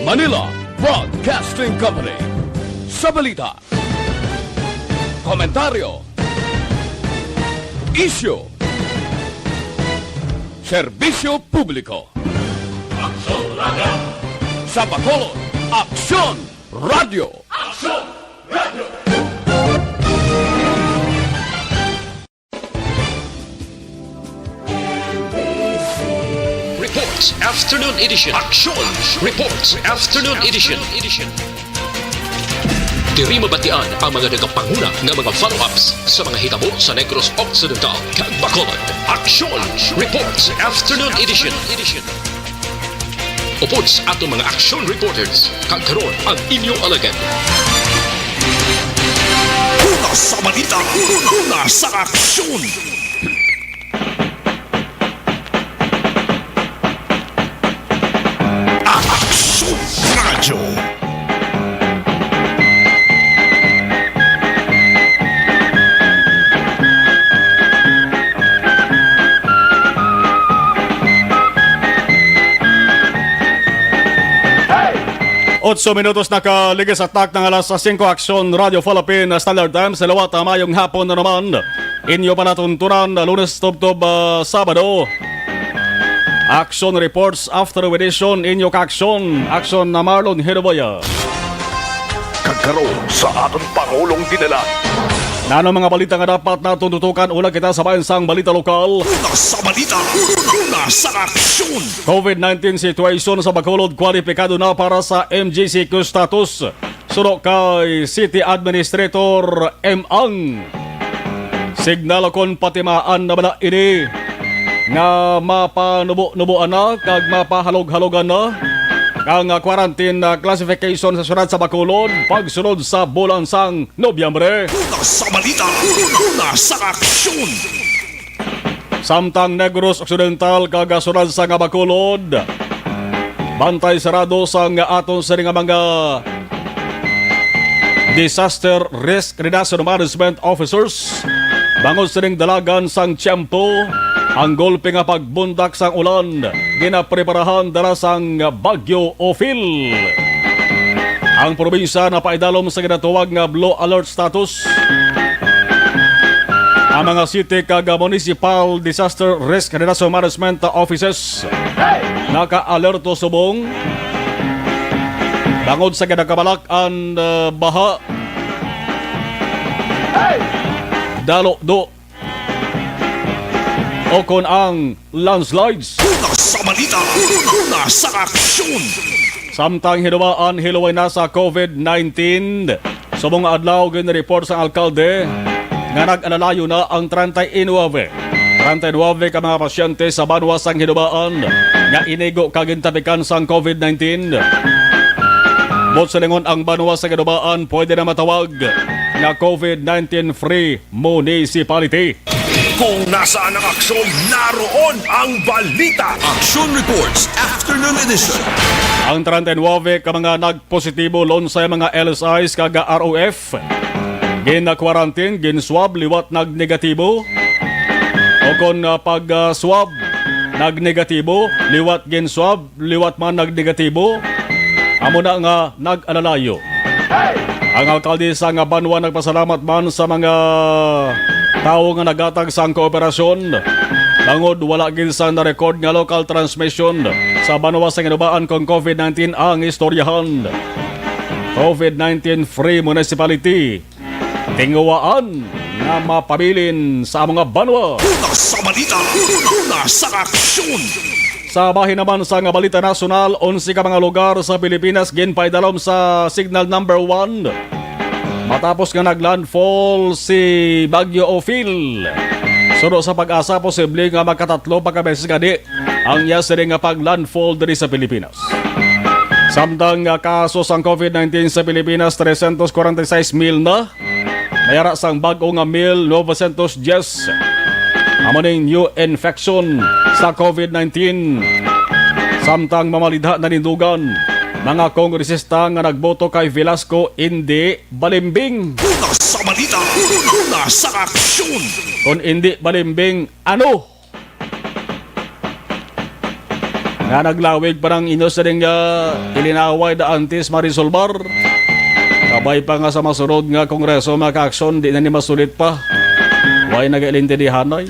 Manila Broadcasting Company. Sa balita, komentaryo, issue, serbisyo publiko. Aksyon Radio! Sa Bacolod, Aksyon Radio! Aksyon Radio! Reports Afternoon Edition. Action Reports Afternoon Edition. Diri mabatian ang mga nagapanguna ng mga follow-ups sa mga hitabo sa Negros Occidental kag Bacolod. Action Reports Afternoon Edition. Upots ato mga action reporters kag karon ang inyong alagad. Una sa balita, una sa aksyon. Aksyon Radio. Otso minutos nakaligas atak ng alas 5 Aksyon Radio Philippine Standard Time sa lawat mayong hapon na naman. Inyo panatuntunan Lunes Tubtob Sabado. Action Reports After Edition inyo ka-aksyon. Aksyon na Marlon Hiroboya. Kagkaroon sa ating Pangulong dinala. Nano mga balita nga dapat na tututukan ulang kita sa bansang balita lokal. Una sa balita, una sa aksyon. COVID-19 situation sa Bacolod kwalipikado na para sa MGCQ status. Suno kay City Administrator M. Ang. Signal kon patimaan na bala ini nga mapanubo-nuboan na kag mapahalog-halogan na ang quarantine classification sa syudad sa Bacolod pagsunod sa bulan sang Nobyembre. Una sa balita, una sa aksyon. Samtang Negros Occidental kag syudad sa Bacolod bantay sarado sa aton sa mga Disaster Risk Reduction Management Officers. Bangod sa dalagan sang tiyempo ang golpe nga pagbundak sang ulan ginapreparahan dala sang Bagyo Ophil. Ang probinsya na paidalom sa ginatuwag nga Blue Alert status. Ang mga city kag municipal disaster risk reduction management offices naka-alerto subong bangod sa ginakabalak ang baha dalo-do o kon ang landslides. Una sa balita, una sa aksyon. Samtang hiluway na sa COVID-19, subong adlaw gin-report sa alkalde nga nag-alalayo na ang 39 ka mga pasyente sa banwa sang hinubaan nga inigo kagintapikan sang COVID-19. Bot sa lingon ang banwa sa hinubaan pwede na matawag na COVID-19 free municipality. Kung nasaan ang aksyon, naroon ang balita. Action Reports Afternoon Edition. Ang 39 ka mga nagpositibo lon sa mga LSIs kaga ROF gina-quarantine, gin-swab, liwat nag-negatibo o kung pag-swab nag-negatibo, liwat gin-swab, liwat man nag-negatibo amo na nga nag-alalayo. Ang alkalde sa nga banwa nagpasalamat man sa mga tao nga nagatag sang kooperasyon. Bangod wala gid sa na-record nga local transmission sa banwa sa ginubaan kong COVID-19 ang istoryahan. COVID-19 free municipality. Tinguwaan na mapabilin sa mga banwa. Una sa balita, una sa aksyon. Sa bahin naman sa nga balita nasyonal, 11 ka mga lugar sa Pilipinas ginpaidalom sa signal number 1. Matapos nga naglandfall si Bagyo Ophil. Suno sa pag-asa, posible nga magkatatlo pagkabeses gani ang yasiri nga pag-landfall diri sa Pilipinas. Samtang kaso sang COVID-19 sa Pilipinas, 346,000 na. Mayara sang bago nga 1,910. Amoning new infection sa COVID-19. Samtang mamalidha na nindugan mga kongresista nga nagboto kay Velasco hindi balimbing. Una sa balita, una sa aksyon. Kung hindi balimbing, ano? nga naglawig parang inos na rin ilinaway da antes marisolbar. Kabay pa nga sa masunod nga kongreso maka-aksyon, di na ni masulit pa. Way nag-ilintidihanay.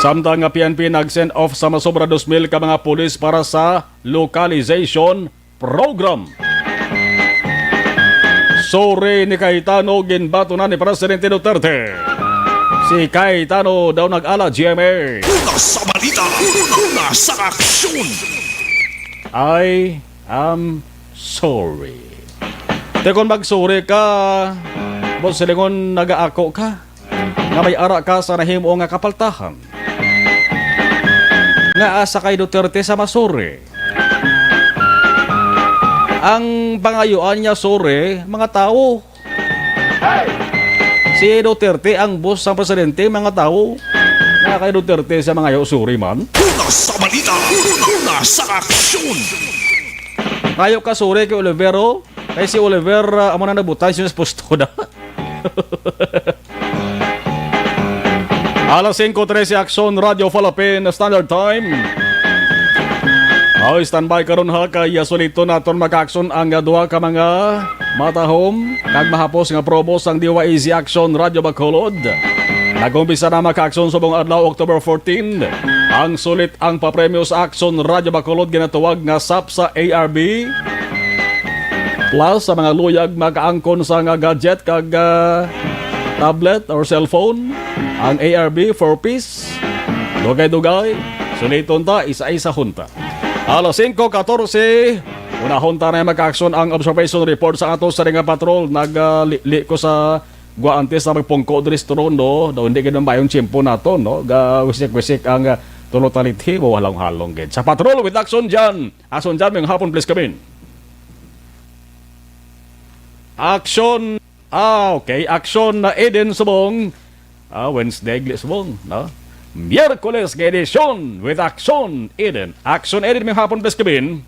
Samtang nga PNP nag-send off sa masobra 2,000 ka mga pulis para sa localization program. Sorry ni Cayetano, ginbato na ni Presidente Duterte. Si Cayetano daw nag-ala GMA. Una sa balita, una sa aksyon. I am sorry. Tekon mag-sorry ka, Boss Silingon, nag-aako ka, nga may ara ka sa nahimo nga kapaltahan. Nga asa kay Duterte sa masuri. Ang pangayuan niya sorry, mga tao. Si Duterte ang boss ng presidente, mga tao. Nga kay Duterte sa mga yaw sorry man. Una sa balita, una sa aksyon. Kayo ka sorry kay Olivero. Kay si Oliver, amo na nabutay siya sa posto na. Alas 5:13 Aksyon Radio Philippine Standard Time. Standby karon ha kay solito naton maka-aksyon ang duha ka mga matahom kag mahapos nga probos ang DYAZ Aksyon Radio Bacolod. Nag-umpisa na maka-aksyon subong adlaw October 14. Ang sulit ang papremyo sa Aksyon Radio Bacolod ginatuwag nga SAP sa ARB. Plus sa mga luyag makaangkon sa nga gadget kag tablet or cellphone. Ang ARB 4 piece. Dugay-dugay. Suliton ta isa-isa hunta. Alas 5:14, unahon ta na maka-aksyon ang observation report sa ato sa Ringa Patrol. Nagli ko sa guantes na magpungko diri sa Toronto. Daw hindi ganun ba yung tiyempo nato, no? Wisik-wisik ang tulotaliti, walang-halong gid. Sa Patrol with Action dyan. Action dyan, may hapon please come in. Action, okay. Action na Eden Subong. Wednesday, Subong, no? Miyerkules nga edisyon with Action Eden. Action Eden, may hapon please kabin.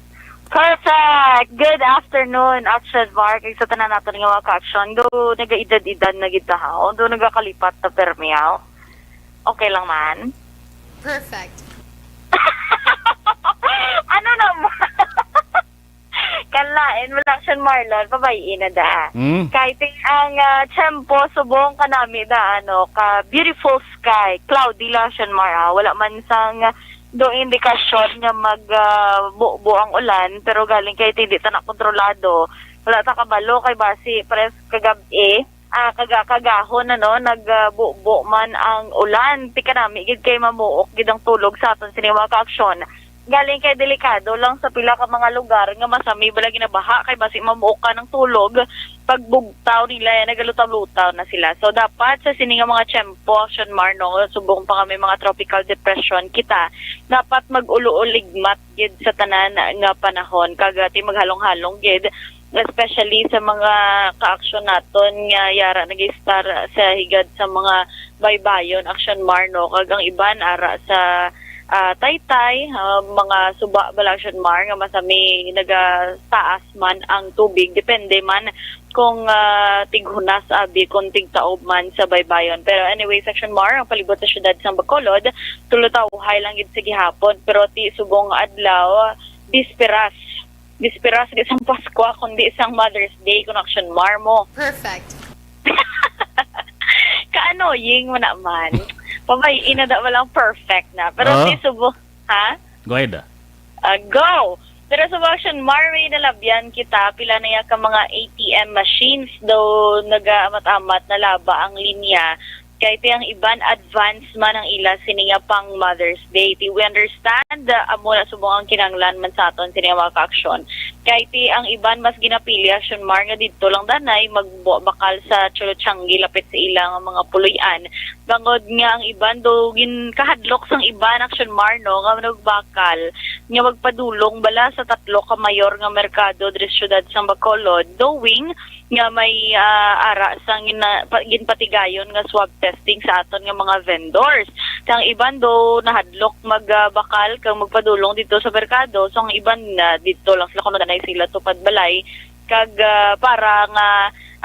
Perfect! Good afternoon, Action Mark. Sa tanan nato nga mga ka-action. Do nagaidad-idad na gitahaw. Do nagakalipat na permiyaw. Okay lang man. Perfect. Ano naman? Kanlain mo Action Marlon, pabayin na da. Kahit ang tiyempo, subong ka namin da, ka beautiful sky, cloudy lang Action Mar. Wala man sang do indikasyon nga magbuo ang ulan, pero galing kahit hindi ta na kontrolado. Wala ta kabalo kay basi, pres kagabi, kagahon nagbuo man ang ulan. Tika namin, gid kay mamuok, gid ang tulog sa aton siniwa ka-aksyon. Galing kay delikado lang sa pila ka mga lugar nga masami bala ginabaha kay basi mamuok ka ng tulog pagbugtaw nila nagalutaw-lutaw na sila. So dapat sa sininga mga tiyempo Action Mar subong pa kami mga tropical depression kita dapat mag-ulo-uligmat gid sa tanan nga panahon kagati maghalong-halong gid especially sa mga ka-aksyon naton nga yara nag-star sa higad sa mga baybayon Action Mar kag ang iban ara sa Taytay, mga suba bala Action Mar nga masami nagataas man ang tubig depende man kung tighunas abi kung tigtaob man sa baybayon. Pero anyway, Action Mar ang palibot sa syudad sa Bacolod tulutawhay lang gid sa gihapon pero ti subong adlaw bisperas isang Pasko kundi isang Mother's Day kung Action Mar mo. Perfect. Ka-annoying mo naman. Pabay, inada walang perfect na. Pero si subo, ha? Go ahead. Go! Pero sa Action Mar, may nalabyan kita. Pila na yan ka mga ATM machines daw nag-amat-amat na laba ang linya. Kahit ang iban advance man ang ila sininga pang Mother's Day. We understand amo na subong ang kinanglan man sa aton sininga mga ka-aksyon. Kahit ang iban mas ginapili Action Mar nga dito lang danay magbakal sa Cholochanggi lapit sa ilang mga puloy-an. Bangod nga ang iban do kahadlok sang iban Action Mar nga nagbakal nga magpadulong bala sa tatlo ka mayor nga merkado diri syudad sang Bacolod knowing nga may ara sang ginpatigayon nga swab testing sa aton nga mga vendors. Ang iban do nahadlok magbakal kang magpadulong dito sa merkado. So ang iban dito lang sila kuno danay sila tupad balay kag para nga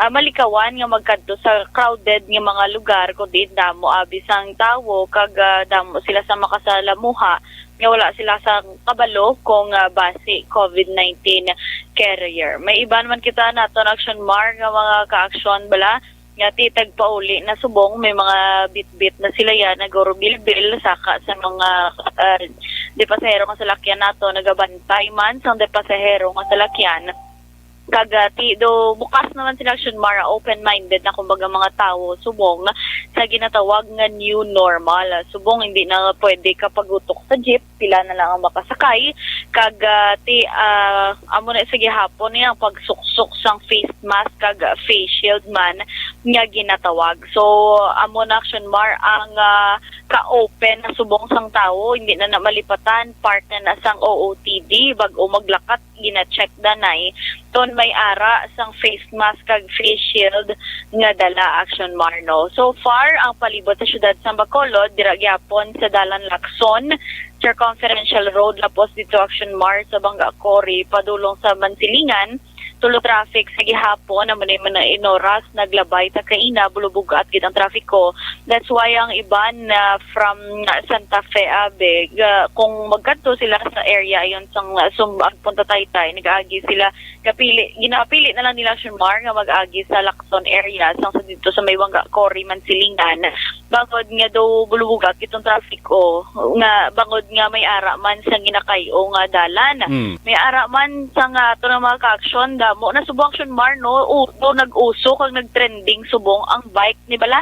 malikawan nga magkadto sa crowded nga mga lugar kundi damo abi sang tawo kag damo sila sa makasalamuha nga wala sila sa kabalo kung base COVID-19 carrier. May iba naman kita nato na action mar nga mga ka-aksyon bala nga titag pauli na subong may mga bit-bit na sila yan nagorobilbil saka sa mga depasahero nga salakyan nato nagabantay man sa depasahero nga salakyan kagati do bukas naman sila action mara open-minded na kumbaga mga tao subong sa ginatawag nga new normal subong hindi na pwede kapag utok sa jeep pila na lang ang makasakay kagati amo na sige hapon niya pagsuksok sang face mask kag face shield man nga ginatawag so amo na action mar ang ka-open na subong sang tao hindi na malipatan part na sang OOTD bag-o maglakat gina-check danay ton may ara sang face mask kag face shield nga dala action marno. So far ang palibot sa syudad sa Bacolod dira gyapon sa dalan Lacson, Circumferential Road lapos dito action mar sa Banga Cory padulong sa Mansilingan tulo traffic sa gihapon na manay man inoras naglabay ta kaina bulubog at gid ang trafiko. That's why ang iban from Santa Fe Abeg kung magkadto sila sa area ayon sang Sumbag Punta Taytay nagaagi sila ginapili na lang nila Sumar nga mag-agi sa Lacson area sang sa dito sa may Banga Cory Mansilingan bangod nga do bulubugat itong trafiko nga bangod nga may ara man sang ginakayo nga dalan may ara man sang ato na mga ka-aksyon mo na subong action mar no nag-uso kag nag-trending subong ang bike ni bala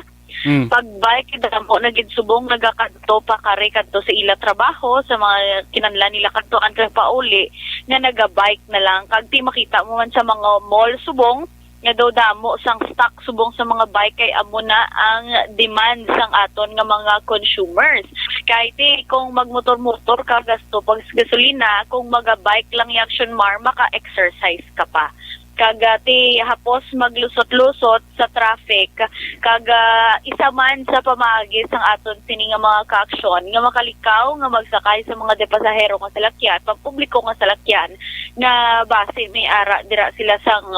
pag bike damo na gid subong nagakadto pa kare kadto sa ila trabaho sa mga kinanlan nila kadtoan kag pauli nga naga-bike na lang kag di makita mo man sa mga mall subong nga daw damo sang stock subong sa mga bike kay amo na ang demand sang aton nga mga consumers kay kung magmotor-motor ka gasto pag gasolina kung maga-bike lang yung action mar maka-exercise ka pa kagati hapos maglusot-lusot sa traffic kaga isa man sa pamaagi sang aton sini nga mga ka-aksyon nga makalikaw nga magsakay sa mga depasahero nga salakyan pampubliko nga salakyan nga base may ara dira sila sang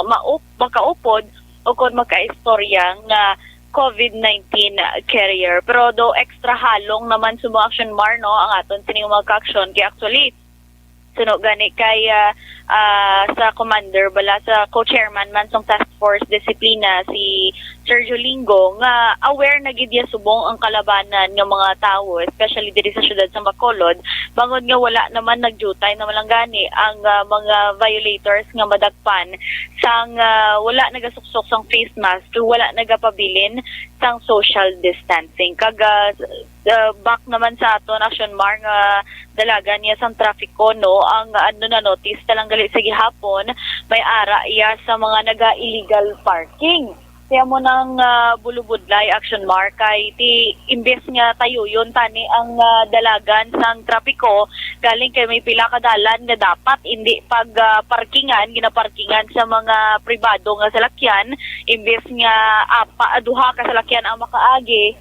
makaupod o kung makaistorya nga COVID-19 carrier pero do extra halong naman sa mga action mar no ang aton sini nga mga ka-aksyon kay actually suno gani kay sa commander bala sa co-chairman man sang task force disiplina si Sergio Lingo nga aware na gid subong ang kalabanan nga mga tao especially diri sa syudad sa Bacolod bangod nga wala naman nagjutay na lang gani ang mga violators nga madagpan sang wala nagasuksok sang face mask wala nagapabilin sang social distancing kaga back naman sa aton action mar nga dalagan niya sang trafiko no ang ano na notice talang gali sa gihapon may ara iya sa mga naga-illegal parking kaya mo nang bulubudlay action mar kay ti imbes nga tayo yun tani ang dalagan sang trapiko galing kay may pila ka dalan nga dapat hindi pag parkingan ginaparkingan sa mga pribado nga salakyan imbes nga duha ka salakyan ang makaagi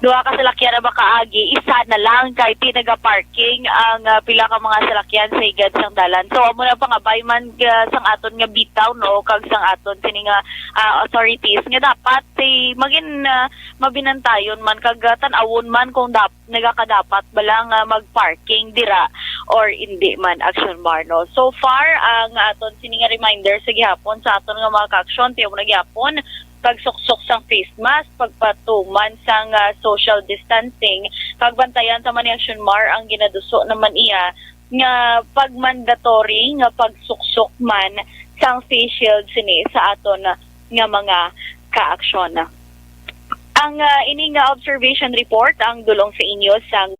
duha ka salakyan na makaagi, isa na lang kahit naga-parking ang pila ka mga salakyan sa igad sang dalan. So amo na pangabay man sang aton nga bitaw no kag sang aton sini nga authorities nga dapat magin mabinantayon man kag tan-awon man kung nagakadapat bala nga mag-parking dira or hindi man action mar no. So far ang aton sini nga reminder sa gihapon sa aton nga mga ka-aksyon tiyo na gihapon pagsuksok sang face mask, pagpatuman sang social distancing, pagbantayan sa action mar ang ginaduso naman iya nga pagmandatory nga pagsuksok man sang face shield sini sa aton nga mga ka-aksyon. Ang ini nga observation report ang dulong sa inyo sang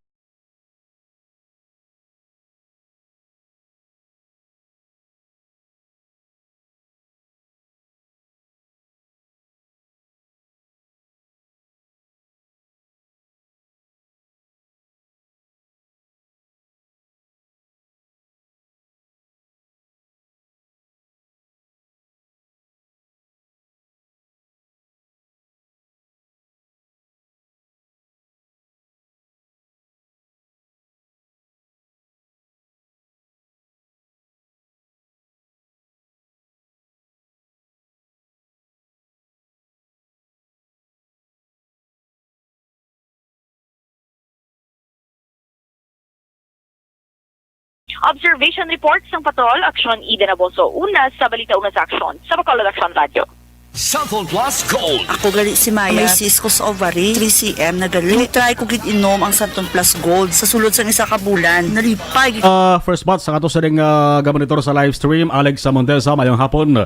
Observation reports ng Patrol, Aksyon Eden Aboso. Una sa Balita Una sa Aksyon, sa Bacolod Aksyon Radio. Cellphone Plus Gold. Ako gali si Maya. May cisco sa ovary, 3cm na gali. Try ko gid inom ang Santon Plus Gold sa sulod sa isa ka bulan. Nalipay. First batch sa kato sa ring gamanitor sa live stream, Alex Montesa, mayong hapon.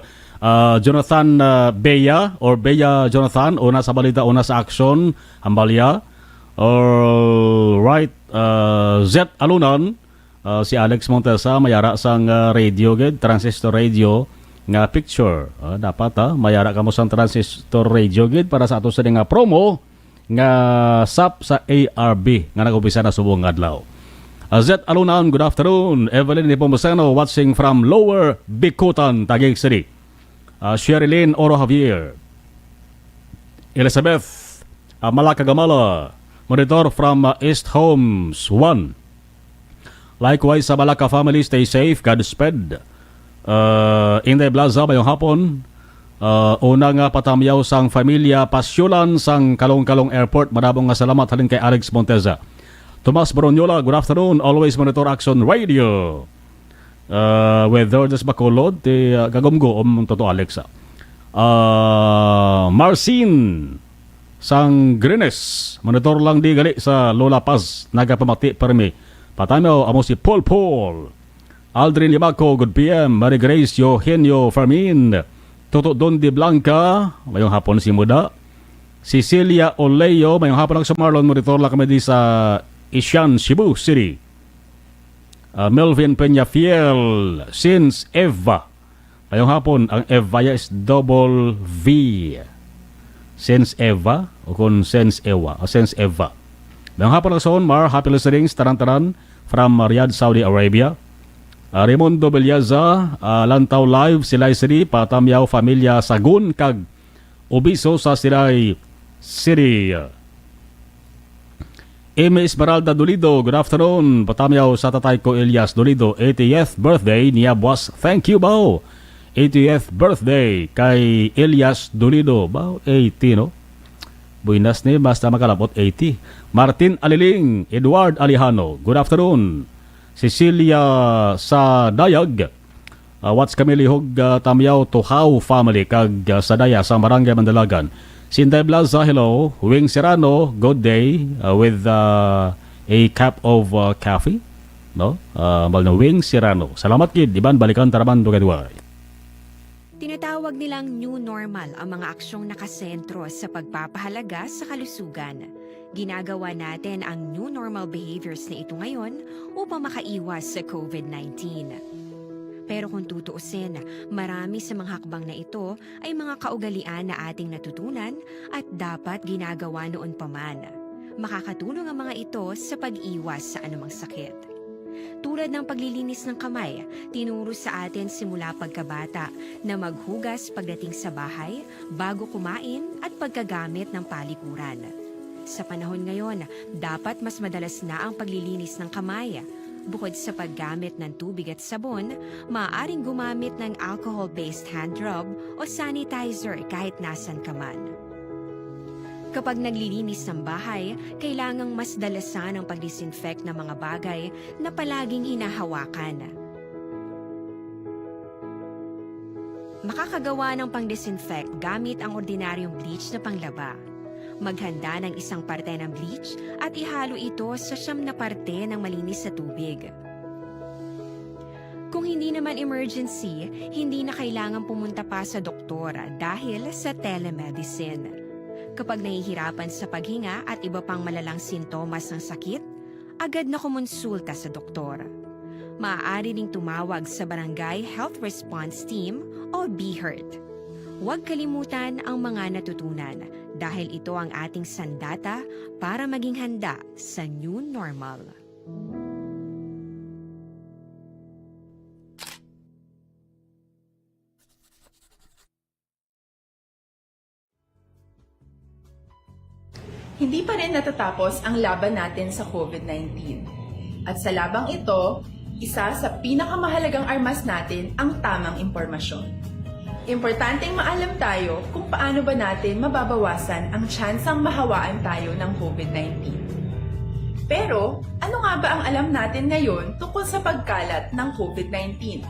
Jonathan Bea or Bea Jonathan, una sa balita, una sa aksyon, Hambalya. Right, Z Alunan, si Alex Montesa, mayara sang radio, transistor radio, nga picture. Dapat mayara ka mo sang transistor radio, para sa ato sa ring promo, nga SAP sa ARB, nga nag-umpisa na subong adlaw. Z Alunan, good afternoon. Evelyn Nepomuceno watching from Lower Bicutan, Taguig City. Sherilyn Oro Javier. Elizabeth Malakagamala, monitor from East Homes 1. Likewise sa Malaka family, stay safe, Godspeed. Inday Blaza, mayong hapon. Una nga patamyaw sang familia Pasyolan sang Kalong-Kalong Airport. Marabong nga salamat halin kay Alex Monteza. Tomas Baronyola, good afternoon. Always monitor Action Radio. With Lourdes Bacolod, gagomgo toto Alexa. Marcin sang Grines, monitor lang di gali sa Lola Paz, nagapamati parmi. Patamaw amo si Paul. Aldrin Libaco, good PM. Marie Grace Eugenio Fermin. Toto Don de Blanca, mayong hapon si Muda. Cecilia Oleo, mayong hapon lang sa Marlon, monitor lang kami di sa Isyan, Cebu City. Melvin Peñafiel, since Eva. Mayong hapon, ang Eva is double V. Since Eva, o kung since Ewa, o since Eva. Mayong hapon lang sa Mar, happy listenings, taran-taran, from Riyadh, Saudi Arabia. Raimundo Belyaza, Lantaw Live, Silay City, Patamyaw, Familia Sagun, kag Obiso sa Silay City. Amy Esmeralda Dolido, good afternoon. Patamyaw sa tatay ko Elias Dolido, 80th birthday niya, boss. Thank you, bao. 80th birthday kay Elias Dolido. Bao, 80, no? Buinas ni, basta makalapot, 80. Martin Aliling, Edward Alihano, good afternoon. Cecilia sa Dayag, what's kami lihog tamyaw Tuhaw family kag sa Daya sa Barangay Mandalagan. Sinday Blaza, hello. Wing Serrano, good day with a cup of coffee. No? Wing Serrano. Salamat kid, iban balikan taraman dugadway. Tinatawag nilang new normal ang mga aksyong nakasentro sa pagpapahalaga sa kalusugan. Ginagawa natin ang new normal behaviors na ito ngayon upang makaiwas sa COVID-19. Pero kung tutuusin, marami sa mga hakbang na ito ay mga kaugalian na ating natutunan at dapat ginagawa noon pa man. Makakatulong ang mga ito sa pag-iwas sa anumang sakit. Tulad ng paglilinis ng kamay, tinuro sa atin simula pagkabata na maghugas pagdating sa bahay, bago kumain at pagkagamit ng palikuran. Sa panahon ngayon, dapat mas madalas na ang paglilinis ng kamay. Bukod sa paggamit ng tubig at sabon, maaaring gumamit ng alcohol-based hand rub o sanitizer kahit nasan ka man. Kapag naglilinis ng bahay, kailangang mas dalasan ang pag-disinfect ng mga bagay na palaging hinahawakan. Makakagawa ng pang-disinfect gamit ang ordinaryong bleach na panglaba. Maghanda ng isang parte ng bleach at ihalo ito sa 9 na parte ng malinis na tubig. Kung hindi naman emergency, hindi na kailangan pumunta pa sa doktor dahil sa telemedicine. Kapag nahihirapan sa paghinga at iba pang malalang sintomas ng sakit, agad na kumonsulta sa doktor. Maaari ding tumawag sa Barangay Health Response Team o BHERT. Huwag kalimutan ang mga natutunan dahil ito ang ating sandata para maging handa sa new normal. Hindi pa rin natatapos ang laban natin sa COVID-19. At sa labang ito, isa sa pinakamahalagang armas natin ang tamang impormasyon. Importanteng maalam tayo kung paano ba natin mababawasan ang tsansang mahawaan tayo ng COVID-19. Pero, ano nga ba ang alam natin ngayon tungkol sa pagkalat ng COVID-19?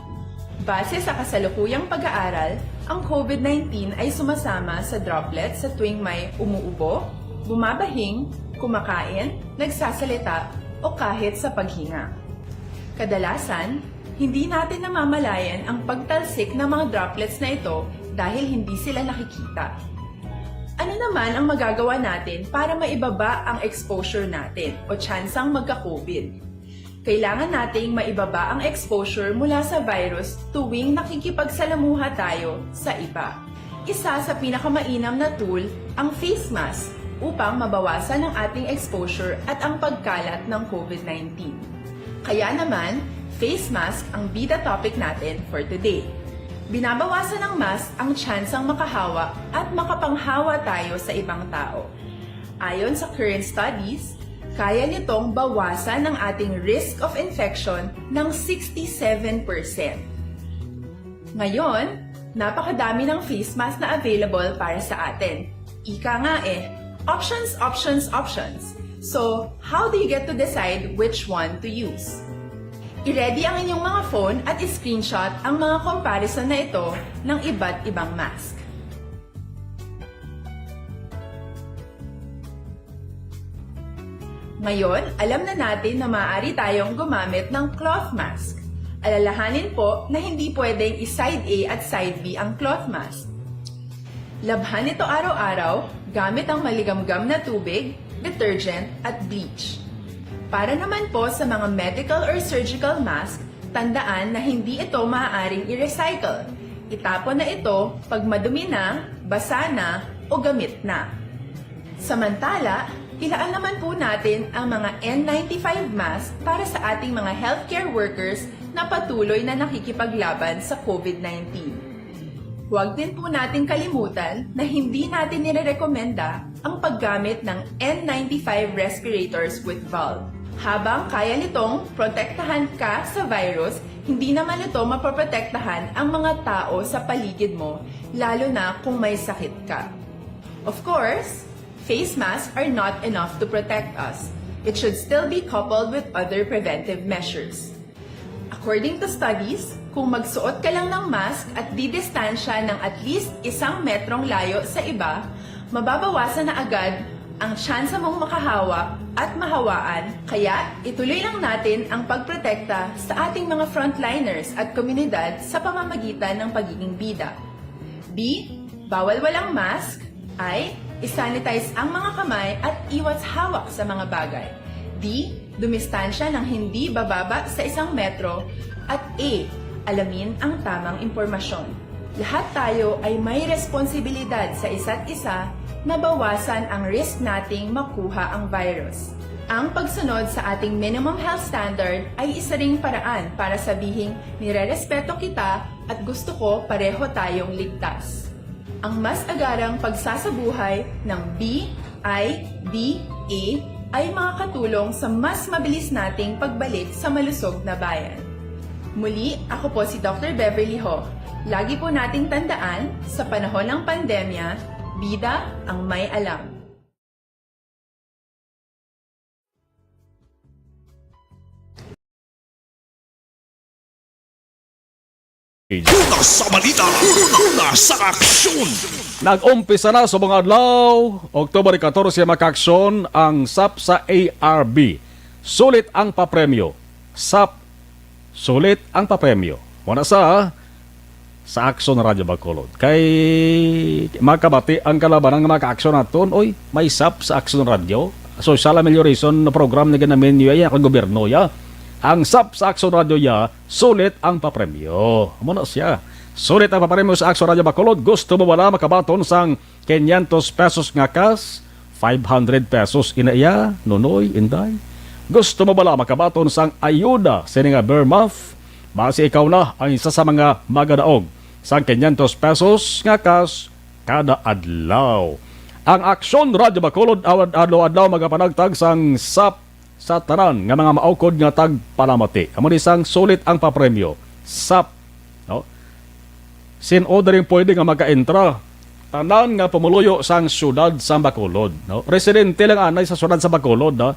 Base sa kasalukuyang pag-aaral, ang COVID-19 ay sumasama sa droplets sa tuwing may umuubo, bumabahing, kumakain, nagsasalita, o kahit sa paghinga. Kadalasan, hindi natin namamalayan ang pagtalsik ng mga droplets na ito dahil hindi sila nakikita. Ano naman ang magagawa natin para maibaba ang exposure natin o tsansang magka-COVID? Kailangan nating maibaba ang exposure mula sa virus tuwing nakikipagsalamuha tayo sa iba. Isa sa pinakamainam na tool ang face mask upang mabawasan ang ating exposure at ang pagkalat ng COVID-19. Kaya naman, face mask ang bida topic natin for today. Binabawasan ng mask ang tsansang makahawa at makapanghawa tayo sa ibang tao. Ayon sa current studies, kaya nitong bawasan ang ating risk of infection ng 67%. Ngayon, napakadami ng face mask na available para sa atin. Ika nga options, options, options. So, how do you get to decide which one to use? I-ready ang inyong mga phone at i-screenshot ang mga comparison na ito ng iba't ibang mask. Ngayon, alam na natin na maaari tayong gumamit ng cloth mask. Alalahanin po na hindi pwedeng i-side A at side B ang cloth mask. Labhan ito araw-araw gamit ang maligamgam na tubig, detergent at bleach. Para naman po sa mga medical or surgical mask, tandaan na hindi ito maaaring i-recycle. Itapon na ito pag madumi na, basa na, o gamit na. Samantala, ilaan naman po natin ang mga N95 mask para sa ating mga healthcare workers na patuloy na nakikipaglaban sa COVID-19. Huwag din po natin kalimutan na hindi natin nirerekomenda ang paggamit ng N95 respirators with valve. Habang kaya nitong protektahan ka sa virus, hindi naman ito mapoprotektahan ang mga tao sa paligid mo, lalo na kung may sakit ka. Of course, face masks are not enough to protect us. It should still be coupled with other preventive measures. According to studies, kung magsuot ka lang ng mask at didistansya ng at least 1 metrong layo sa iba, mababawasan na agad ang tsansa mong makahawa at mahawaan, kaya ituloy lang natin ang pagprotekta sa ating mga frontliners at komunidad sa pamamagitan ng pagiging bida. B. Bawal walang mask. I. Isanitize ang mga kamay at iwas hawak sa mga bagay. D. Dumistansya ng hindi bababa sa 1 metro. At A. Alamin ang tamang impormasyon. Lahat tayo ay may responsibilidad sa isa't isa na bawasan ang risk nating makuha ang virus. Ang pagsunod sa ating minimum health standard ay isa ring paraan para sabihing nirerespeto kita at gusto ko pareho tayong ligtas. Ang mas agarang pagsasabuhay ng BIDA ay makakatulong sa mas mabilis nating pagbalik sa malusog na bayan. Muli, ako po si Dr. Beverly Ho. Lagi po nating tandaan, sa panahon ng pandemya, bida ang may alam. Una sa balita, una sa aksyon. Nag-umpisa na sa mga adlaw, Oktubre 14 makaaksyon ang SAP sa ARB. Sulit ang papremyo. SAP, sulit ang papremyo. Wala sa Aksyon Radyo Bacolod. Kay makabati ang kalaban ng mga ka-aksyon naton, oy, may SAP sa Aksyon Radio. Social Amelioration program na ganamin nyo ang gobyerno ya. Ang SAP sa Aksyon Radio ya, sulit ang papremyo. Muna siya. Sulit ang papremyo sa Aksyon Radio Bacolod. Gusto mo wala makabaton sang 500 pesos nga kas, 500 pesos inaya, nunoy, inday. Gusto mo wala makabaton sang ayuda sa nga Bermuff, base ikaw na ang isa sa mga magadaog sang 500 pesos nga kas kada adlaw. Ang Aksyon Radio Bacolod adlaw magapanagtag sang SAP sa tanan nga mga maukod nga tagpalamati. Amo ni sang sulit ang papremyo. SAP, no? Sin ordering pwede nga maka-entra tanan nga pumuluyo sang syudad sa Bacolod, no? Residente lang anay sa syudad sa Bacolod, no?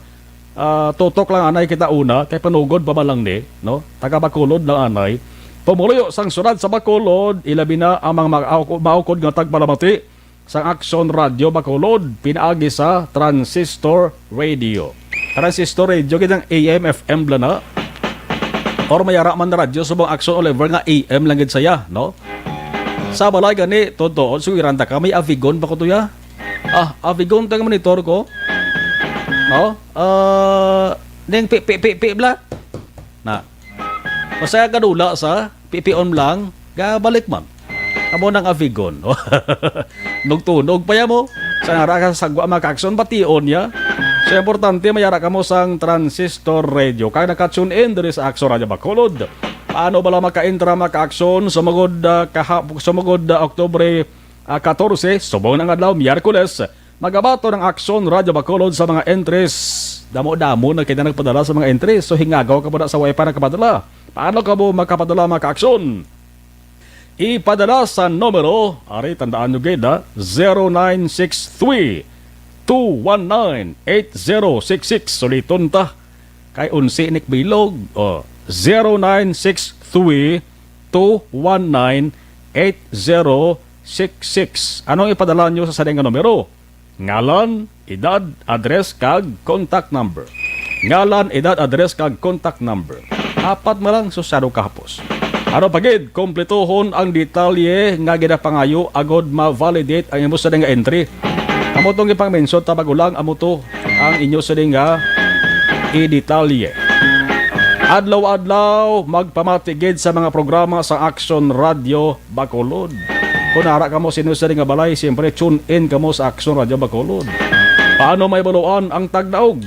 tutok lang anay kita una, kay panugod pa man lang ni, no? Taga Bacolod lang anay. Pumuluyo sang sunod sa Bacolod, ilabi na ang mga maukod nga tagpalamati sang Action Radio Bacolod, pinaagi sa Transistor Radio. Transistor Radio, kitang AM, FM lang na. Or mayara man na radyo, subang Action Oliver nga AM lang gid saya, no? Sa balay gani, totoo, suwiran ta ka, may Avigon ba ko to ya? Avigon tayong monitor ko. No? Neng pi bla. Na. Masaya kadula sa pipion lang, gabalik man. Amo nang Avigon. Nugtunog pa ya mo. Sa nara ka sagwa maka-action bation ya. So importante mayara ka mo sang Transistor Radio. Kaya naka-tune in diri sa Action Radio Bacolod. Paano bala maka-intra maka-action sumugod Oktubre 14, subong ng adlaw, Miyerkules, magabato ng Action Radio Bacolod sa mga entries. Damo-damo na kita nagpadala sa mga entries. So hingagaw ka pa na sa wifi na kapadala. Paano ka mo makapadala maka-action? Ipadala sa numero, ari tandaan nyo geda, 0963-219-8066. Suliton ta. Kay unsi nik bilog. 0963-219-8066. Anong ipadala nyo sa saling numero? Ngalan, edad, address, kag contact number. Ngalan, edad, address, kag contact number. Apat mo lang susyado kahapos. Ano pagid, kompletohon ang detalye nga ginapangayo agod ma-validate ang imo sa nga entry. Amo tong ipang-mention tabag ulang amo to ang inyo sa nga i-detalye. Adlaw-adlaw magpamatigid sa mga programa sa Action Radio Bacolod. Kung nara ka mo sinusari nga balay, siyempre tune in ka mo sa Action Radio Bacolod. Paano may baluan ang tagdaog?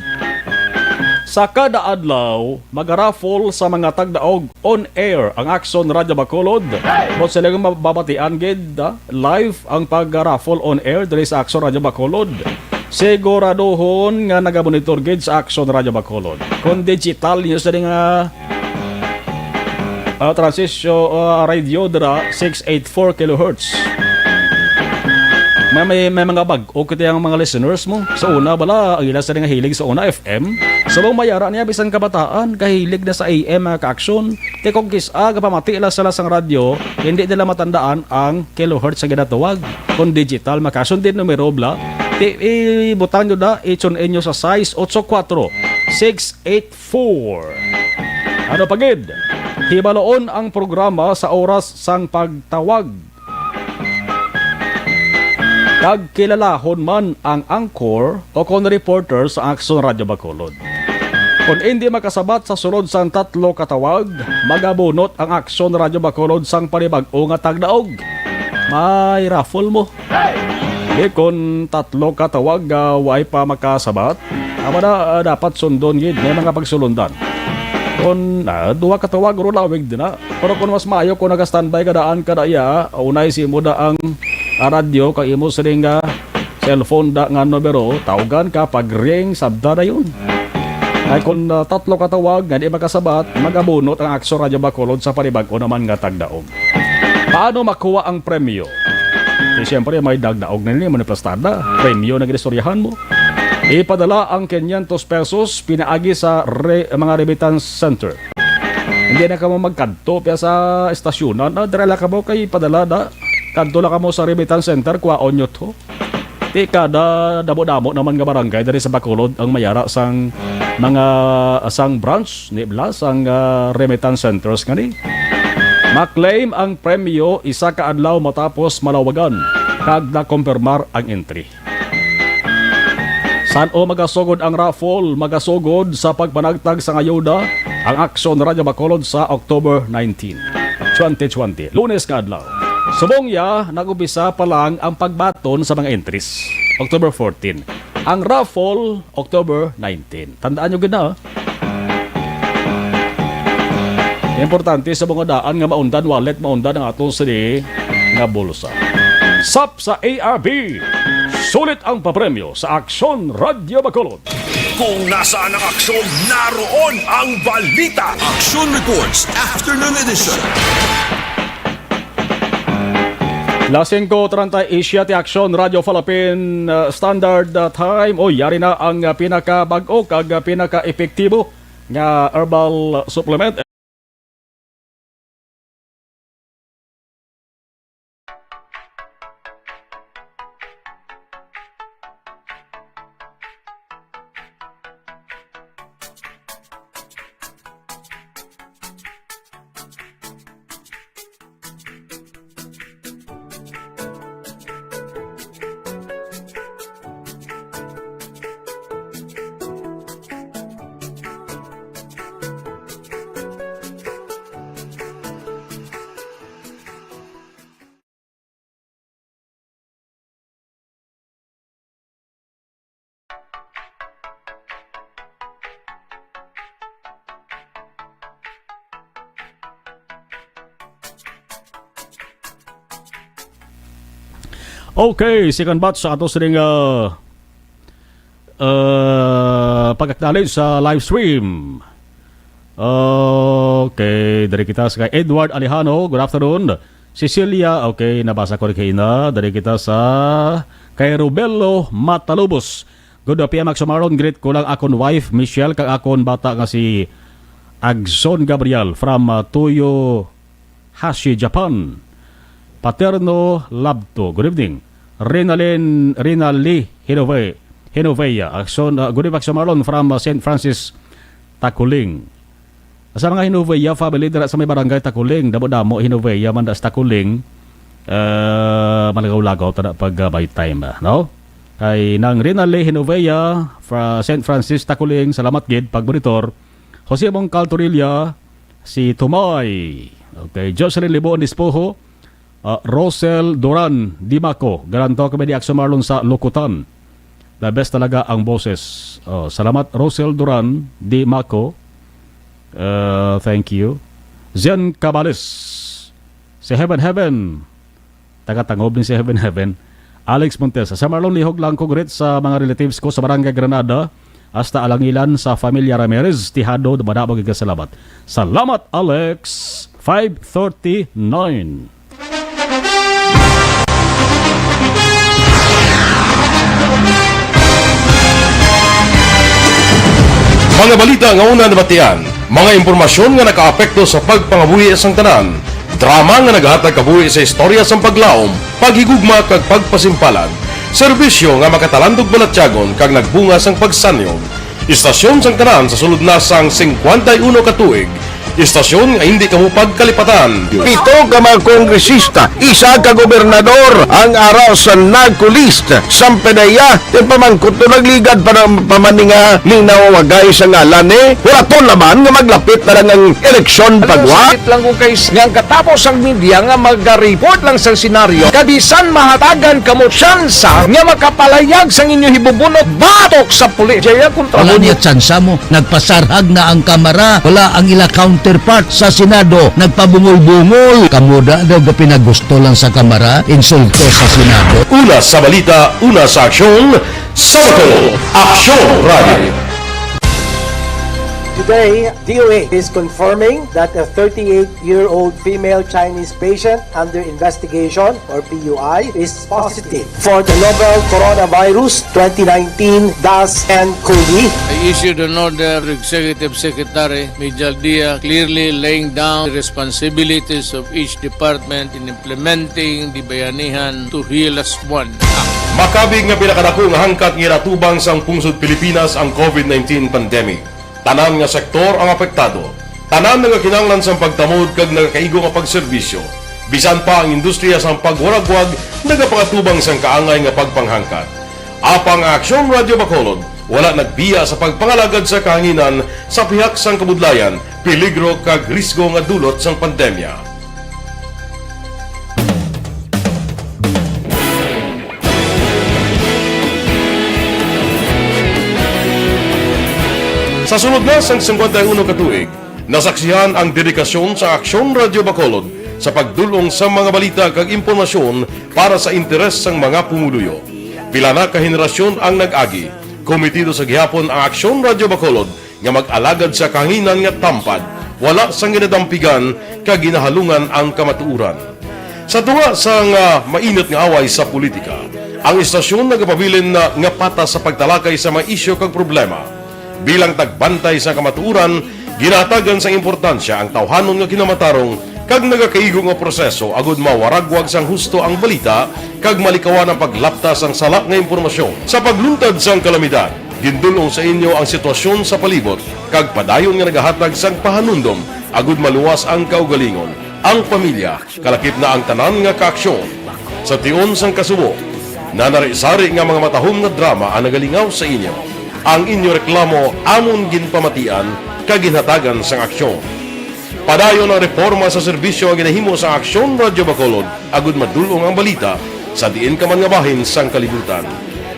Sa kada adlaw, mag-raffle sa mga tagdaog on air ang Action Radio Bacolod. Mo sila nga mababatian gid live ang pag-raffle on air diri sa Action Radio Bacolod. Siguraduhon nga nagamonitor gid sa Action Radio Bacolod. Kung digital nyo sa nga transisyon radio dira 684 kHz. May mga bag-o kiti ang mga listeners mo. Sa una bala, ang ilas nga hilig sa una FM. Sabang mayara niya bisan kabataan, kahilig na sa AM ka-action. Te kung kisa, kapamati ila sa lasang radyo, hindi nila matandaan ang kilohertz sa ginatawag. Kung digital, maka-action din numero bla. Ibutang nyo na, i-tune in nyo sa size 84684. Ano pagid? Hibaloon ang programa sa oras sang pagtawag. Kagkilalahon man ang anchor o kon reporter sa Action Radio Bacolod. Kung hindi makasabat sa sunod sang tatlo katawag, magabunot ang Action Radio Bacolod sang panibag-o nga tagdaog. May raffle mo. Kung tatlo katawag way pa makasabat, amana dapat sundon gid may mga pagsulundan. Kung duwa katawag ro lawig din na. Pero kung mas maayo kung naka-standby kadaan kadaya, unay si mo da ang radyo kay imo sa nga cellphone da nga numero, tawagan ka pag ring sabda na yun. Ay kung tatlo katawag nga di makasabat, magabunot ang Action Radio Bacolod sa panibag-o naman nga tagdaog. Paano makuha ang premyo? Siyempre may dagdaog na nila, maniplastada, premyo na ginistoryahan mo. Ipadala ang 500 pesos pinaagi sa mga remittance center. Hindi na ka mo magkanto pya sa estasyonan, dirala ka mo kay padala na. Kanto lang ka mo sa remittance center, kuwaon nyo to. Di kada damo-damo naman nga barangay dari sa Bacolod ang mayara sang mga sang branch ni Blas ang remittance centers nga ni. Maklaim ang premyo isa ka adlaw matapos malawagan kag na-kompirmar ang entry. San o magasugod ang raffle? Magasugod sa pagpanagtag sa ngayuda ang Action Radio Bacolod sa October 19, 2020. Lunes nga adlaw. Subong ya, nag-umpisa pa lang ang pagbaton sa mga entries. October 14. Ang raffle, October 19. Tandaan nyo gina. Importante sa mga daan nga maundan, wallet, maundan ang atong sili nga bulsa. SAP sa ARB. Sulit ang papremyo sa Action Radio Bacolod. Kung nasaan ang aksyon, naroon ang balita. Action Reports Afternoon Edition. Las 5:30 Asia ti Action Radio Philippine Standard Time. O yari na ang pinaka-bag-o kag pinaka-epektibo nga herbal supplement. Okay, second batch sa ato sining pag-acknowledge sa live stream. Okay, dari kita sa Edward Alejano, good afternoon. Cecilia, okay, nabasa ko rin kayo na. Dari kita sa kay Rubello Matalubos. Good PM Maxomaron, greet ko lang akon wife, Michelle, kag akon bata nga si Agson Gabriel from Toyo Hashi, Japan. Paterno Labto, good evening. Rinali Hinovea, Akson, good evening Maxomaron from St. Francis, Takuling. Sa mga Hinovea family dira sa may barangay Takuling, damo-damo Hinovea man da sa Takuling, malagaw-lagaw tada pag by time, no? Kay nang Rinali Hinovea from St. Francis, Takuling, salamat gid pag monitor. Jose Mong Caltorilla, si Tumay, okay, Jocelyn Libo Nispoho, Rosel Duran Dimaco, garanto kami di Axo Marlon sa Lukutan. The best talaga ang boses. Salamat Rosel Duran Dimaco. Thank you. Zen Cabales, si Heaven, taga-tangob din si Heaven. Alex Montes, sa Marlon lihog lang ko greet sa mga relatives ko sa Barangay Granada, hasta Alangilan sa Familia Ramirez, Tihado, madabog salamat. Salamat Alex. 5:39. Mga balita nga una nabatian, mga impormasyon nga nakaapekto sa pagpangabuhi sang tanan, drama nga naghatag kabuhi sa istorya sang paglaom, paghigugma kag pagpasimpalan, serbisyo nga makatalandog balatyagon kag nagbunga sang pagsanyog, istasyon sang tanan sa sulod na sang 51 ka tuig, istasyon nga hindi kamupag kalipatan. 7 ka mga kongresista, 1 ka gobernador ang araw sa nagkulist sa Pedaya yung pamangkot to nagligad para pamaninga linaw wagay sa ngalan wala to naman nga maglapit na lang ang eleksyon pagwa. Sakit lang kung kayo nga katapos ang media nga mag-report lang sa senaryo kabisan mahatagan kamo tsansa nga makapalayag sa inyo hibubunot batok sa pulis. Jaya kontra wala niya tsansa mo, nagpasarhag na ang kamera, wala ang ila counterpart sa Senado, nagpabungol-bungol. Kamuda daw pinagusto lang sa kamera, insulto sa Senado. Una sa balita, una sa aksyon, Sabado, Aksyon Radio. Today, DOA is confirming that a 38-year-old female Chinese patient under investigation, or PUI, is positive for the novel coronavirus 2019 DAS-CoV. I issued an order to Executive Secretary Mijal Dia clearly laying down the responsibilities of each department in implementing the Bayanihan to Heal as One Act. Makabig nga pinakadako nga hangkat nga natubang sang pungsod Pilipinas ang COVID-19 pandemic. Tanan nga sektor ang apektado. Tanan nga kinahanglan sang pagtamod kag nagakaigo nga pagserbisyo. Bisan pa ang industriya sang pagwaragwag nagapangatubang sang kaangay nga pagpanghangkat. Apang Aksyon Radio Bacolod wala nagbiya sa pagpangalagad sa kahanginan sa pihak sang kabudlayan, peligro kag risgo nga dulot sang pandemya. Sa sunod na sang 51 katuig, nasaksihan ang dedikasyon sa Aksyon Radio Bacolod sa pagdulong sa mga balita kag impormasyon para sa interes sang mga pumuluyo. Pila na ka henerasyon ang nag-agi, komitido sa gihapon ang Aksyon Radio Bacolod nga mag-alagad sa kahanginan nga tampad, wala sang ginadampigan kag ginahalungan ang kamatuuran. Sa duwa sa mainit nga away sa politika, ang istasyon nagapabilin na nga pata sa pagtalakay sa mga isyu kag problema. Bilang tagbantay sa kamatuuran, ginatagan sa importansya ang tawhanon nga kinamatarong kag nagakaigo nga proseso agud mawaragwag sang husto ang balita kag malikawan ang paglaptas ang salak nga impormasyon. Sa pagluntad sang kalamidad, gindulong sa inyo ang sitwasyon sa palibot kag padayon nga nagahatag sang pahanundom agud maluwas ang kaugalingon. Ang pamilya, kalakip na ang tanan nga kaaksyon. Sa tion sang kasubo, nanari-sari nga mga matahom na drama ang nagalingaw sa inyo. Ang inyo reklamo amon ginpamatian kaginhatagan sang aksyon. Padayon ang reforma sa serbisyo ang ginahimo sa Aksyon Radio Bacolod agud madulong ang balita sa diin ka man nga bahin sang kalibutan.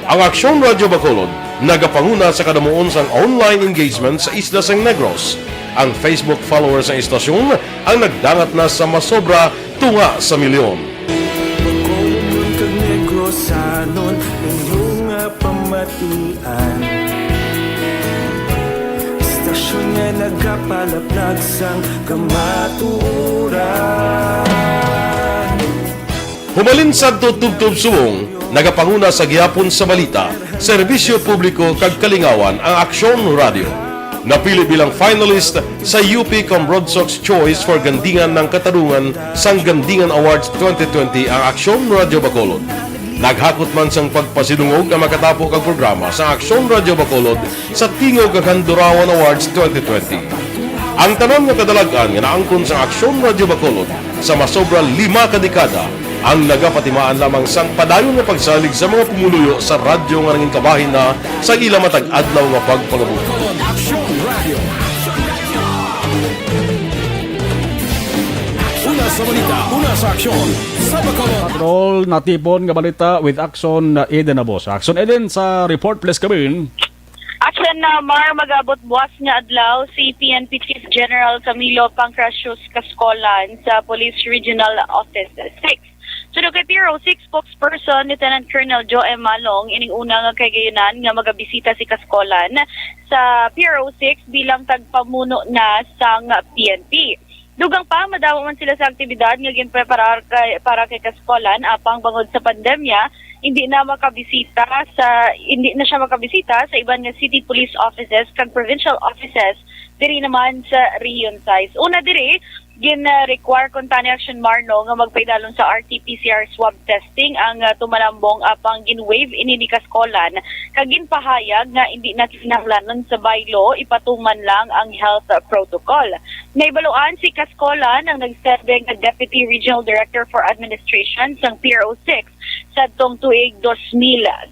Ang Aksyon Radio Bacolod nagapanguna sa kadamuon sang online engagement sa isla sang Negros. Ang Facebook followers sa istasyon ang nagdangat na sa masobra tunga sa milyon. Bacolod kag Negros sanon inyong pamatian. Istasyon nga nagapalaplag sang kamaturan. Humalin sa tutubtub suwong, nagapanguna sa gihapon sa balita, serbisyo publiko kag kalingawan ang Aksyon Radio. Napili bilang finalist sa UP Cambrodsoc's Choice for Gandingan ng Katarungan sang Gandingan Awards 2020 ang Aksyon Radio Bacolod. Naghakot man sang pagpasidungog ang makatapo kag programa sa Aksyon Radio Bacolod sa Tingog kag Handurawan Awards 2020. Ang tanon nga kadalagan nga naangkon sa Aksyon Radio Bacolod sa masobra 5 kadekada ang nagapatimaan lamang sang padayon nga pagsalig sa mga pumuluyo sa radyo nga nanging kabahin na sa ila matag adlaw nga pagpangabuhi. Una sa balita, una sa aksyon, sa Bacolod. Patrol natipon nga balita with Action Eden na boss. Action Eden sa report please kabin. Action na Mar magabot buwas nga adlaw si PNP Chief General Camilo Pancrasius Cascolan sa Police Regional Office 6. Sunod kay Bureau 6 spokesperson Lieutenant Colonel Joe M. Malong ining una nga kay gayunan nga magabisita si Cascolan sa Bureau 6 bilang tagpamuno na sang PNP. Dugang pa madawa man sila sa aktibidad nga ginpreparar para kay Cascolan apang bangod sa pandemya hindi na siya makabisita sa iban nga city police offices kag provincial offices diri naman sa region size. Una diri gin-require kuntani Action Marno nga magpaidalon sa RT-PCR swab testing ang tumalambong apang gin-waive ini ni Cascolan kag ginpahayag nga hindi na kinahanglanon sa bylaw ipatuman lang ang health protocol. Naibaluan si Cascolan ang nagserve nga Deputy Regional Director for Administration sang PRO 6 sa tuig 2014.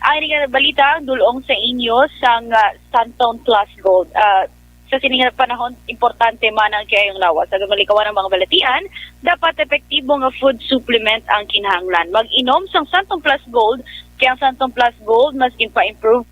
Ang nga balita ang dulong sa inyo sang Santon Plus Gold. Sa siningang panahon, importante man ang kayong lawas. Sa malikawan ng mga balatian, dapat epektibo nga food supplement ang kinahanglan. Mag-inom sang Santon Plus Gold, kaya ang Santon Plus Gold mas pa-improve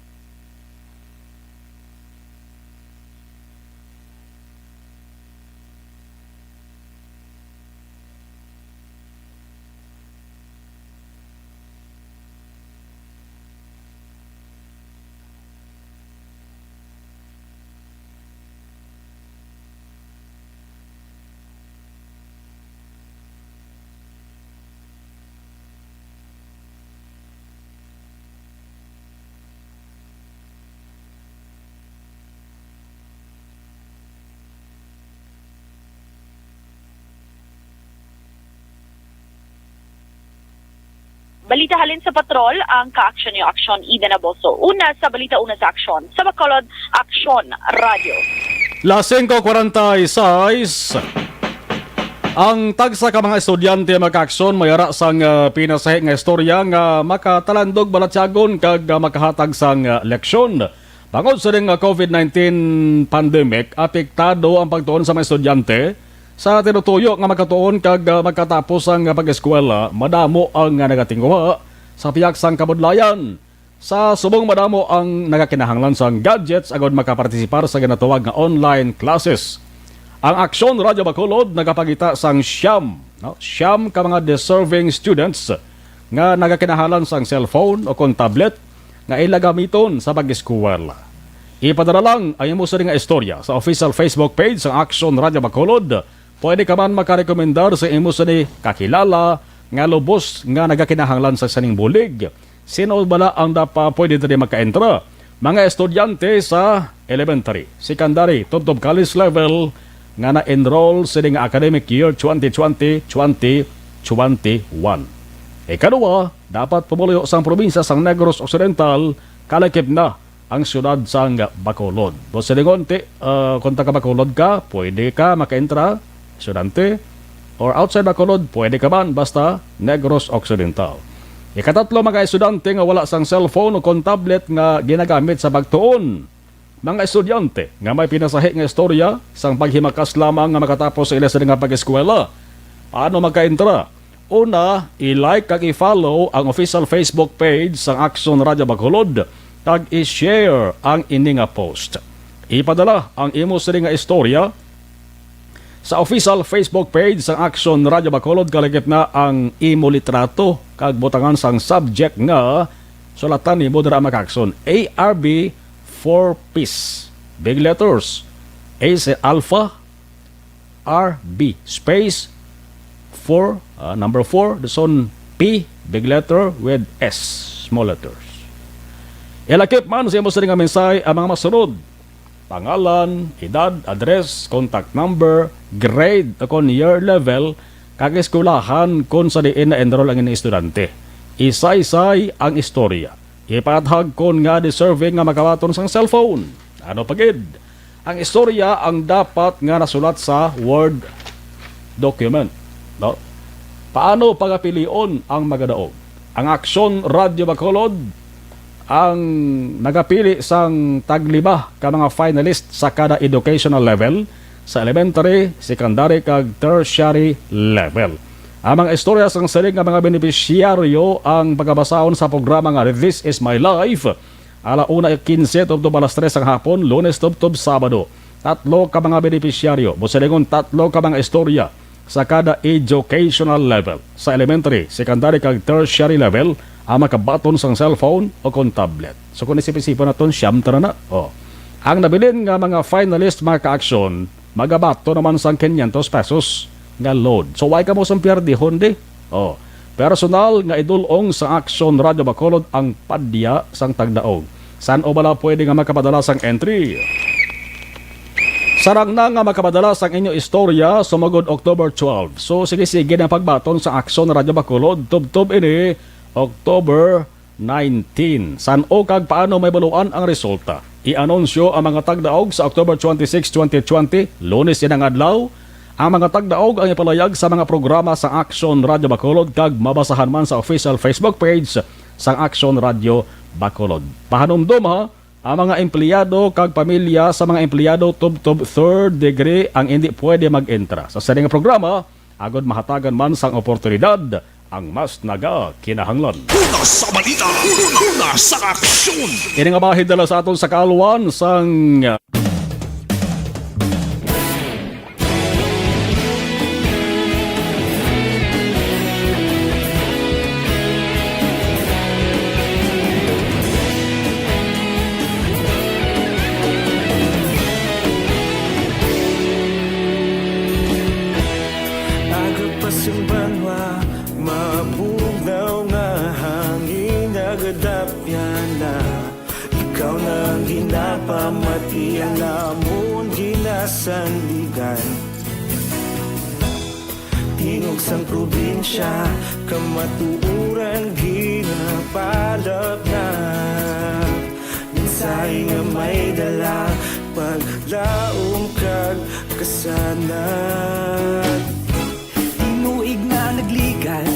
Balita halin sa patrol, ang ka-aksyon yung Aksyon Eden Aboso. Una sa balita, una sa aksyon. Sa Bacolod, Aksyon Radio. Las 5:46. Ang tagsa ka mga estudyante maka-aksyon mayara sang pinasahi nga istorya nga makatalandog balatyagon kag makahatag sang leksyon. Bangod sa ring COVID-19 pandemic, apektado ang pagtuon sa mga estudyante. Sa tinutuyo nga magkatuon kag magkatapos ang pag-eskwela, madamo ang nagatingwa sa piyak sang kabudlayan. Sa subong madamo ang nagakinahanglan sang gadgets agod makapartisipar sa ginatawag nga online classes. Ang Aksyon Radio Bacolod nagapagita sang siyam ka mga deserving students nga nagakinahanglan sang cellphone o kon tablet nga ilagamiton sa pag-eskwela. Ipadala lang ang imo sa nga istorya sa official Facebook page sang Aksyon Radio Bacolod pwede ka man makarekomendar sa imo sa ni kakilala nga lubos nga nagakinahanglan sa saning bulig. Sino bala ang pwede diri maka-entra? Mga estudyante sa elementary, secondary, top college level nga na-enroll sa nga academic year 2020-2021. Ikaduha, dapat pumuloy sa probinsya sang Negros Occidental, kalakip na ang syudad sang Bacolod. So, sa lingonti, kung taga Bacolod ka, pwede ka maka-entra, estudyante, or outside Bacolod, pwede ka man, basta Negros Occidental. Ikatatlo, mga estudyante nga wala sang cellphone o kung tablet nga ginagamit sa pagtuon. Mga estudyante nga may pinasahi nga istorya sang paghimakas lamang nga makatapos sa ilas nga pag-eskwela. Paano maka-entra? Una, i-like kag i-follow ang official Facebook page sang Action Radio Bacolod kag i-share ang ini nga post. Ipadala ang imo sa nga istorya sa official Facebook page sang Action Radio Bacolod, kalagip na ang imo litrato kag butangan sang subject nga sulatan ni Modera Makaakson. ARB 4 piece. Big letters. A sa Alpha, RB space 4, number 4, the son P, big letter with S, small letters. Ilakip man sa imo sa nga mensahe ang mga masunod: pangalan, edad, address, contact number, grade, akon year level, kag eskulahan kung sa diin na enroll ang inyong estudyante. Isa-isay ang istorya. Ipathag kon nga deserving nga makawaton sang cellphone. Ano pagid? Ang istorya ang dapat nga nasulat sa Word document. No? Paano pagapilion ang magadaog? Ang Action Radio Bacolod ang nagapili sang taglima ka mga finalist sa kada educational level sa elementary, secondary kag tertiary level. Ang mga istorya sang salig nga mga benepisyaryo ang pagabasahon sa programa nga This Is My Life. Alauna 15 tubtob alas 3 ang hapon, Lunes tubtob Sabado. Tatlo ka mga benepisyaryo, busilingon tatlo ka mga istorya sa kada educational level. Sa elementary, secondary kag tertiary level, ang makabaton sang cellphone o kung tablet. So kung isip-isipan natin, siyam tara na. Ang nabilin nga mga finalist mga ka-aksyon, magabato naman sang 500 pesos nga load. So why ka mo sang pierdihon di? Personal nga idulong sa Action Radio Bacolod ang padya sang tagdaog. San o bala pwede nga makapadala sang entry? Sarang na nga makapadala sang inyo istorya sumagod October 12. So sige-sige na pagbaton sa Action Radio Bacolod. Tub-tub ini October 19. San o kag paano may baluan ang resulta? I-anunsyo ang mga tagdaog sa October 26, 2020, Lunes yan ang adlaw. Ang mga tagdaog ang ipalayag sa mga programa sa Action Radio Bacolod kag mabasahan man sa official Facebook page sa Action Radio Bacolod. Pahanumdum ha, ang mga empleyado kag pamilya sa mga empleyado tub-tub third degree ang hindi pwede mag-entra. Sa saring programa, agad mahatagan man sang oportunidad ang mas naga kinahanglan. Una sa balita, una sa aksyon. Ini nga bahid dala sa aton sa kalwan sang Simbanwa, mabugnaw nga hangin agadapyan na. Ikaw na ginapamati ang namon ginasandigan. Tingog sang probinsya, kamatuuran ginapalap na. Minsay nga may dala, paglaong kag kasanat. Tinuig nga nagligan,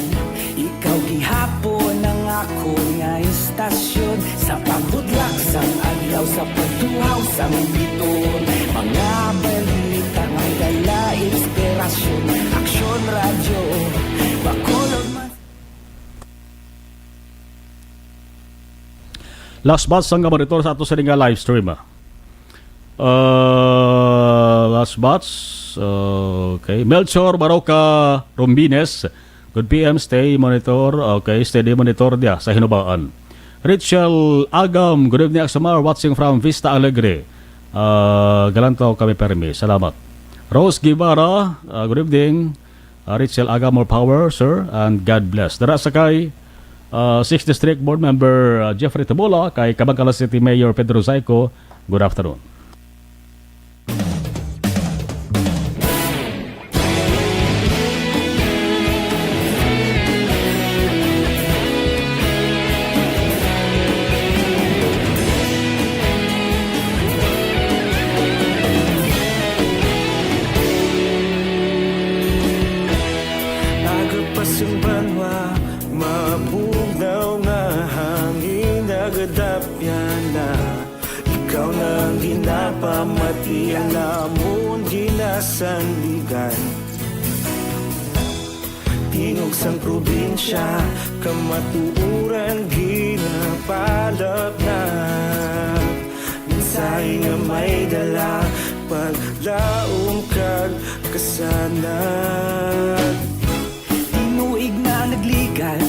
ikaw gihapon ang ako nga istasyon. Sa pagbutlak sang adlaw, sa pagtuhaw sang biton. Mga balita nga dala inspirasyon. Action Radio Bacolod man. last batch ang monitor sa ato sa nga live stream. Last batch. Okay. Melchor Baroka Rombines. Good PM, stay monitor. Okay, steady monitor dia sa Hinubaan. Rachel Agam, good evening Aksamar, watching from Vista Alegre. Galantaw kami permi. Salamat. Rose Guevara, good evening. Richel Aga, more power, sir, and God bless. Dara sa kay 6th District Board Member Jeffrey Tabola, kay Kabangkala City Mayor Pedro Zayco, good afternoon. Agapasumbanwa, mabugnaw nga hangin nagadapyan na. Ikaw nang ginapamati ang namon ginasandigan. Tingog sang probinsya, kamatuuran ginapalap na. Minsay nga may dala, paglaong kag kasanag. Tinuig na nagligan,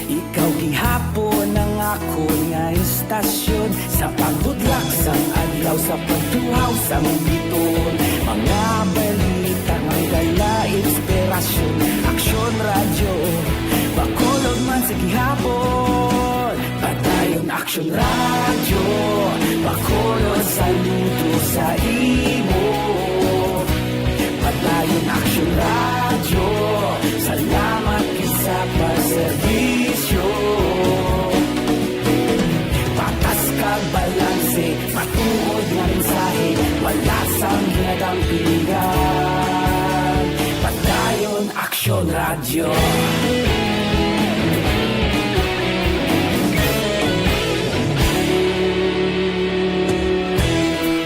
ikaw gihapon ang ako nga istasyon. Sa paghudlak sang adlaw, sa pagtuhaw sang biton. Mga balita may dala inspirasyon. Aksyon radyo, bakolog man sa gihapon. Patayon aksyon radyo, bakolog saludo sa imo. Patayon aksyon radyo, salamat sa pagserbisyo. Patas kag balanse, matuod nga mensahe, wala sang ginadampingan. Patayon aksyon radyo.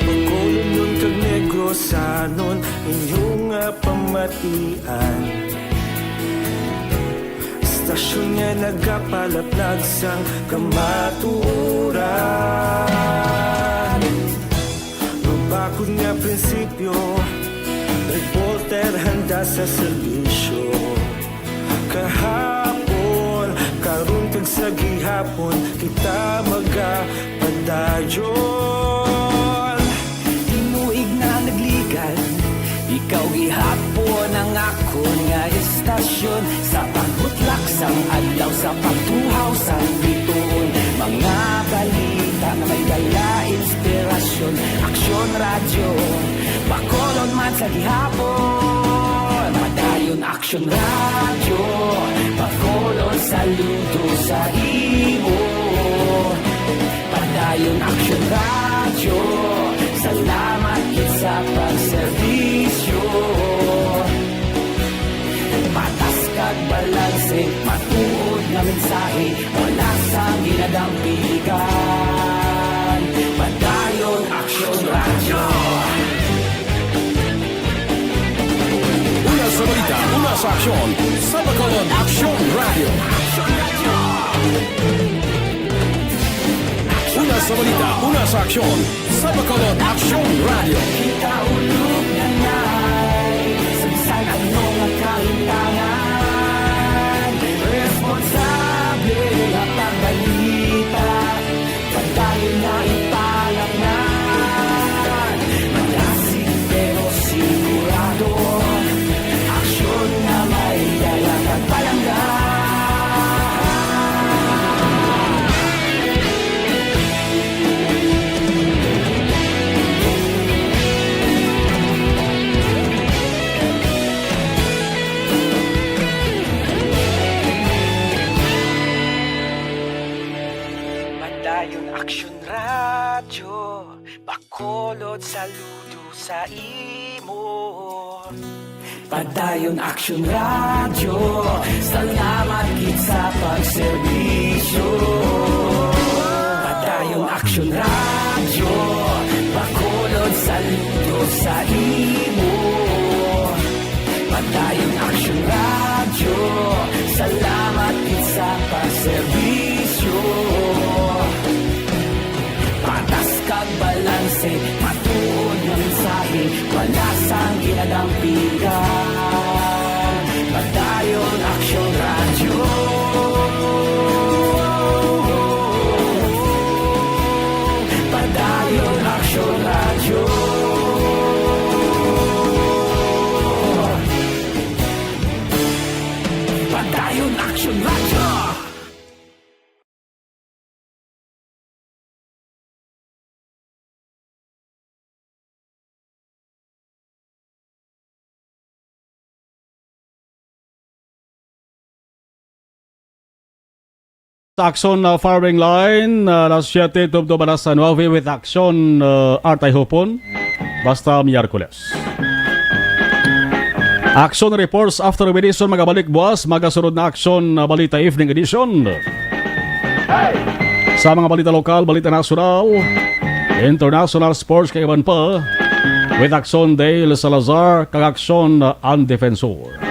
Pagkulong nun kag Negrosanon, inyong pamatian. Istasyon nga nagapalaplag sang kamatuuran. Mabakod nga prinsipyo, reporter handa sa serbisyo. Kahapon, karon kag sa gihapon, kita magapadayon. Tinuig na nagligan, ikaw gihapon ang ako nga istasyon. Sa pagbutlak sang adlaw, sa pagtuhaw sang biton. Mga balita na may dala inspirasyon. Aksyon radyo, bakolon man sa gihapon. Padayon aksyon radyo, bakolon saludo sa imo. Padayon aksyon radyo, salamat sa pagserbisyo. Patas kag balanse, matuod nga mensahe, wala sang ginadampigan. Padayon aksyon radyo. Una sa balita, una sa aksyon, sa Bacolod Aksyon Radio. Una sa balita, una sa aksyon, sa Bacolod Aksyon Radio. Kita ulog na na'y sabisan ano nga kaintangan. Responsable nga pagbalita, padayon na ipalaknan. Malasig pero sigurado, aksyon na may dalang pagpalanggan. Padayon aksyon radyo, bakolod saludo sa imo. Padayon aksyon radyo, salamat gid sa pagserbisyo. Padayon aksyon radyo, bakolod saludo sa imo. Padayon aksyon radyo, salamat gid sa pagserbisyo. Patas kag balanse, matuod nga mensahe, wala sang ginadampigan. Padayon aksyon radyo. Padayon aksyon radyo. Action Farming Line, las 7 tubdo balas sa 9 with Action Artay Hopon, basta Miyerkules. Action reports after edition magabalik buwas, magasunod na Action Balita Evening Edition. Sa mga balita lokal, balita nasyonal, international sports kaiban pa, with Action Dale Salazar, kag Action ang Defensor.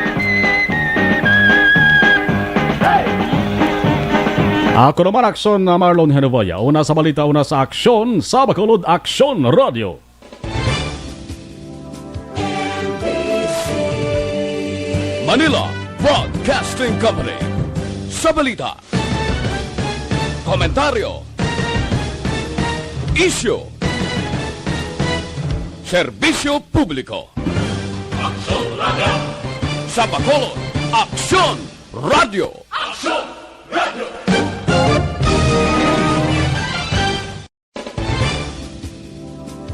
Ako naman Action Marlon Henovaya. Una sa balita, una sa Aksyon, sa Bacolod Aksyon Radio. Manila Broadcasting Company. Sa balita, komentaryo, isyu, serbisyo publiko. Aksyon Radio. Sa Bacolod Aksyon Radio. Aksyon!